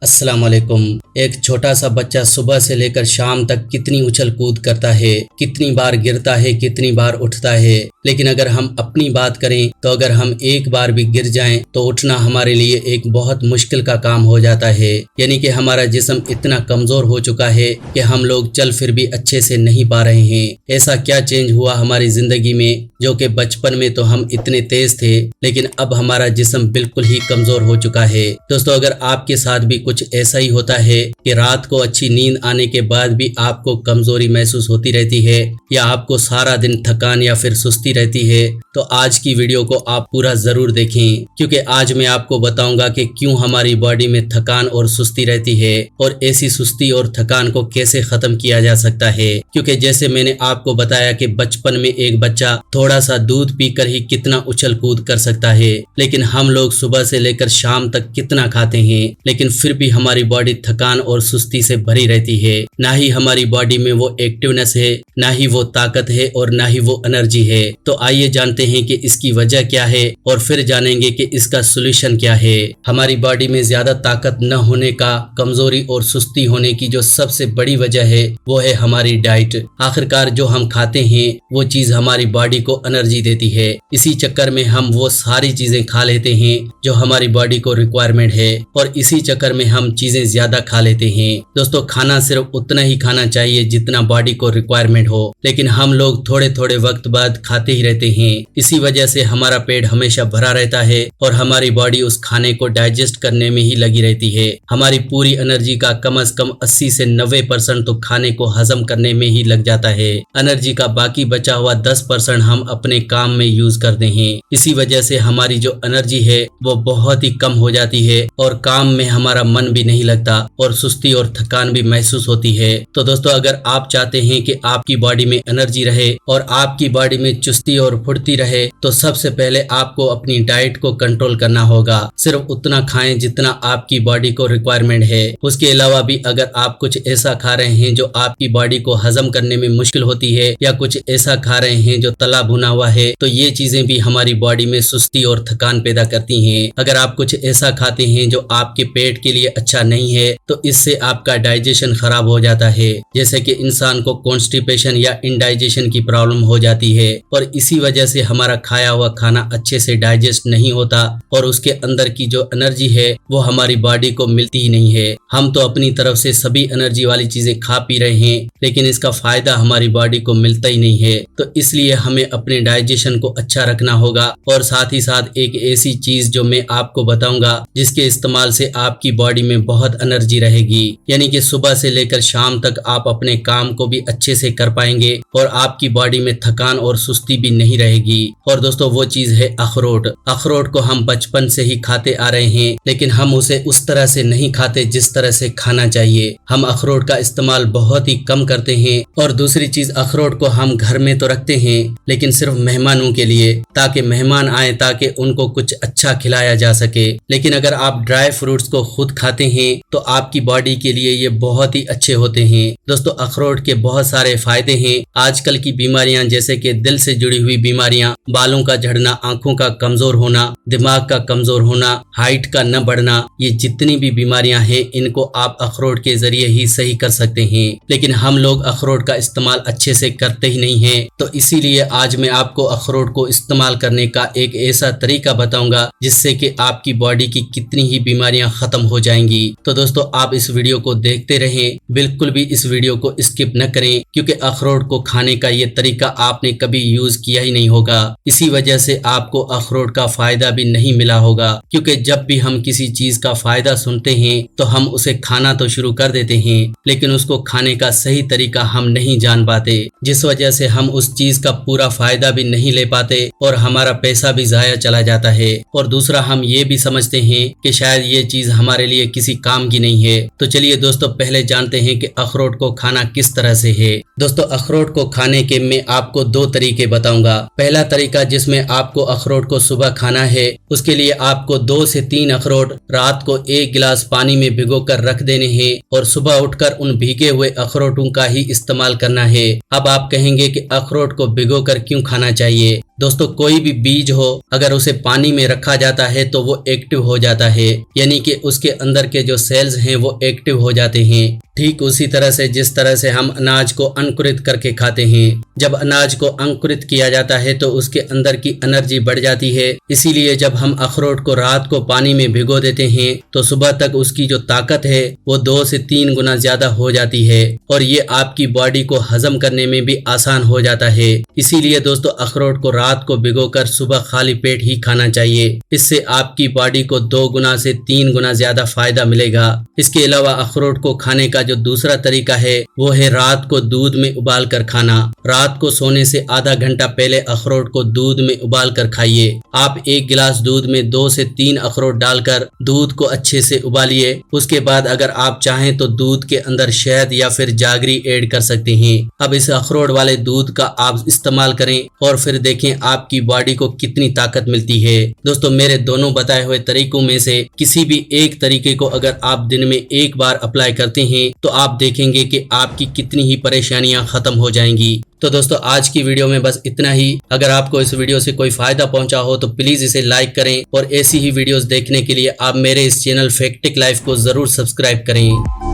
अस्सलाम वालेकुम। एक छोटा सा बच्चा सुबह से लेकर शाम तक कितनी उछल कूद करता है, कितनी बार गिरता है, कितनी बार उठता है। लेकिन अगर हम अपनी बात करें तो अगर हम एक बार भी गिर जाएं तो उठना हमारे लिए एक बहुत मुश्किल का काम हो जाता है। यानी कि हमारा जिस्म इतना कमजोर हो चुका है कि हम लोग चल फिर भी अच्छे से नहीं पा रहे हैं। ऐसा क्या चेंज हुआ हमारी जिंदगी में जो कि बचपन में तो हम इतने तेज थे लेकिन अब हमारा जिस्म बिल्कुल ही कमजोर हो चुका है। दोस्तों, अगर आपके साथ भी कुछ ऐसा ही होता है कि रात को अच्छी नींद आने के बाद भी आपको कमजोरी महसूस होती रहती है या आपको सारा दिन थकान या फिर सुस्ती रहती है, तो आज की वीडियो को आप पूरा जरूर देखें, क्योंकि आज मैं आपको बताऊंगा कि क्यों हमारी बॉडी में थकान और सुस्ती रहती है और ऐसी सुस्ती और थकान को कैसे खत्म किया जा सकता है। क्योंकि जैसे मैंने आपको बताया कि बचपन में एक बच्चा थोड़ा सा दूध पीकर ही कितना उछल कूद कर सकता है, लेकिन हम लोग सुबह से लेकर शाम तक कितना खाते हैं लेकिन फिर भी हमारी बॉडी थकान और सुस्ती से भरी रहती है। ना ही हमारी बॉडी में वो एक्टिवनेस है, ना ही वो ताकत है और ना ही वो एनर्जी है। तो आइए जानते हैं कि इसकी वजह क्या है और फिर जानेंगे कि इसका सोल्यूशन क्या है। हमारी बॉडी में ज्यादा ताकत न होने का, कमजोरी और सुस्ती होने की जो सबसे बड़ी वजह है वो है हमारी डाइट। आखिरकार जो हम खाते हैं वो चीज हमारी बॉडी को एनर्जी देती है। इसी चक्कर में हम वो सारी चीजें खा लेते हैं जो हमारी बॉडी को रिक्वायरमेंट है और इसी चक्कर में हम चीजें ज्यादा खा लेते हैं। दोस्तों, खाना सिर्फ उतना ही खाना चाहिए जितना बॉडी को रिक्वायरमेंट हो, लेकिन हम लोग थोड़े थोड़े वक्त बाद खाते ही रहते हैं। इसी वजह से हमारा पेट हमेशा भरा रहता है और हमारी बॉडी उस खाने को डाइजेस्ट करने में ही लगी रहती है। हमारी पूरी एनर्जी का कम से कम 80 से 90% तो खाने को हजम करने में ही लग जाता है। एनर्जी का बाकी बचा हुआ 10% हम अपने काम में यूज करते हैं। इसी वजह से हमारी जो एनर्जी है वो बहुत ही कम हो जाती है और काम में हमारा मन भी नहीं लगता और सुस्ती और थकान भी महसूस होती है। तो दोस्तों, अगर आप चाहते हैं कि आपकी बॉडी में एनर्जी रहे और आपकी बॉडी में चुस्ती और फुर्ती रहे तो सबसे पहले आपको अपनी डाइट को कंट्रोल करना होगा। सिर्फ उतना खाएं जितना आपकी बॉडी को रिक्वायरमेंट है। उसके अलावा भी अगर आप कुछ ऐसा खा रहे हैं जो आपकी बॉडी को हजम करने में मुश्किल होती है या कुछ ऐसा खा रहे हैं जो तला भुना हुआ है, तो ये चीजें भी हमारी बॉडी में सुस्ती और थकान पैदा करती हैं। अगर आप कुछ ऐसा खाते हैं जो आपके पेट के लिए अच्छा नहीं है तो इससे आपका डाइजेशन खराब हो जाता है, जैसे कि इंसान को कॉन्स्टिपेशन या इंडाइजेशन की प्रॉब्लम हो जाती है और इसी वजह से हमारा खाया हुआ खाना अच्छे से डाइजेस्ट नहीं होता और उसके अंदर की जो एनर्जी है वो हमारी बॉडी को मिलती ही नहीं है। हम तो अपनी तरफ से सभी एनर्जी वाली चीजें खा पी रहे हैं लेकिन इसका फायदा हमारी बॉडी को मिलता ही नहीं है। तो इसलिए हमें अपने डाइजेशन को अच्छा रखना होगा और साथ ही साथ एक ऐसी चीज जो मैं आपको बताऊंगा जिसके इस्तेमाल से आपकी बॉडी में बहुत एनर्जी रहेगी, यानी कि सुबह से लेकर शाम तक आप अपने काम को भी अच्छे से कर पाएंगे और आपकी बॉडी में थकान और सुस्ती भी नहीं रहेगी। और दोस्तों, वो चीज है अखरोट। अखरोट को हम बचपन से ही खाते आ रहे हैं लेकिन हम उसे उस तरह से नहीं खाते जिस तरह से खाना चाहिए। हम अखरोट का इस्तेमाल बहुत ही कम करते हैं और दूसरी चीज, अखरोट को हम घर में तो रखते हैं लेकिन सिर्फ मेहमानों के लिए, ताकि मेहमान आए ताकि उनको कुछ अच्छा खिलाया जा सके। लेकिन अगर आप ड्राई फ्रूट्स को खुद खाते हैं तो आपकी बॉडी के लिए ये बहुत ही अच्छे होते हैं। दोस्तों, अखरोट के बहुत सारे फायदे हैं। आजकल की बीमारियां जैसे कि दिल से जुड़ी हुई बीमारियां, बालों का झड़ना, आंखों का कमजोर होना, दिमाग का कमजोर होना, हाइट का न बढ़ना, ये जितनी भी बीमारियां हैं इनको आप अखरोट के जरिए ही सही कर सकते हैं। लेकिन हम लोग अखरोट का इस्तेमाल अच्छे से करते ही नहीं हैं, तो इसीलिए आज मैं आपको अखरोट को इस्तेमाल करने का एक ऐसा तरीका बताऊंगा जिससे कि आपकी बॉडी की कितनी ही बीमारियां खत्म हो जाएंगी। तो दोस्तों, आप इस वीडियो को देखते रहें, बिल्कुल भी इस वीडियो को स्किप न करें, क्योंकि अखरोट को खाने का ये तरीका आपने कभी यूज किया ही नहीं होगा। इसी वजह से आपको अखरोट का फायदा भी नहीं मिला होगा, क्योंकि जब भी हम किसी चीज का फायदा सुनते हैं तो हम उसे खाना तो शुरू कर देते हैं लेकिन उसको खाने का सही तरीका हम नहीं जान पाते, जिस वजह से हम उस चीज का पूरा फायदा भी नहीं ले पाते और हमारा पैसा भी जाया चला जाता है। और दूसरा, हम ये भी समझते हैं कि शायद ये चीज हमारे लिए किसी काम की नहीं है। तो चलिए दोस्तों, पहले जानते हैं कि अखरोट को खाना किस तरह से है। दोस्तों, अखरोट को खाने के मैं आपको 2 तरीके बताऊंगा। पहला तरीका जिसमें आपको अखरोट को सुबह खाना है, उसके लिए आपको 2 से 3 अखरोट रात को 1 गिलास पानी में भिगोकर रख देने हैं और सुबह उठकर उन भीगे हुए अखरोटों का ही इस्तेमाल करना है। अब आप कहेंगे कि अखरोट को भिगोकर क्यों खाना चाहिए। दोस्तों कोई भी बीज हो अगर उसे पानी में रखा जाता है तो वो एक्टिव हो जाता है, यानी कि उसके अंदर के जो सेल्स हैं वो एक्टिव हो जाते हैं। ठीक उसी तरह से जिस तरह से हम अनाज को अंकुरित करके खाते हैं, जब अनाज को अंकुरित किया जाता है तो उसके अंदर की एनर्जी बढ़ जाती है। इसीलिए जब हम अखरोट को रात को पानी में भिगो देते हैं तो सुबह तक उसकी जो ताकत है वो 2 से 3 गुना ज्यादा हो जाती है और ये आपकी बॉडी को हजम करने में भी आसान हो जाता है। इसीलिए दोस्तों अखरोट को रात को भिगोकर सुबह खाली पेट ही खाना चाहिए। इससे आपकी बॉडी को 2 गुना से 3 गुना ज्यादा फायदा मिलेगा। इसके अलावा अखरोट को खाने का जो दूसरा तरीका है वो है रात को दूध में उबाल कर खाना। रात को सोने से आधा घंटा पहले अखरोट को दूध में उबाल कर खाइए। आप 1 गिलास दूध में 2 से 3 अखरोट डालकर दूध को अच्छे से उबालिए। उसके बाद अगर आप चाहें तो दूध के अंदर शहद या फिर जागरी ऐड कर सकते हैं। अब इस अखरोट वाले दूध का आप इस्तेमाल करें और फिर देखें आपकी बॉडी को कितनी ताकत मिलती है। दोस्तों मेरे दोनों बताए हुए तरीकों में से किसी भी एक तरीके को अगर आप दिन में 1 बार अप्लाई करते हैं तो आप देखेंगे कि आपकी कितनी ही परेशानियां खत्म हो जाएंगी। तो दोस्तों आज की वीडियो में बस इतना ही। अगर आपको इस वीडियो से कोई फायदा पहुंचा हो तो प्लीज इसे लाइक करें और ऐसी ही वीडियोस देखने के लिए आप मेरे इस चैनल फैक्टिक लाइफ को जरूर सब्सक्राइब करें।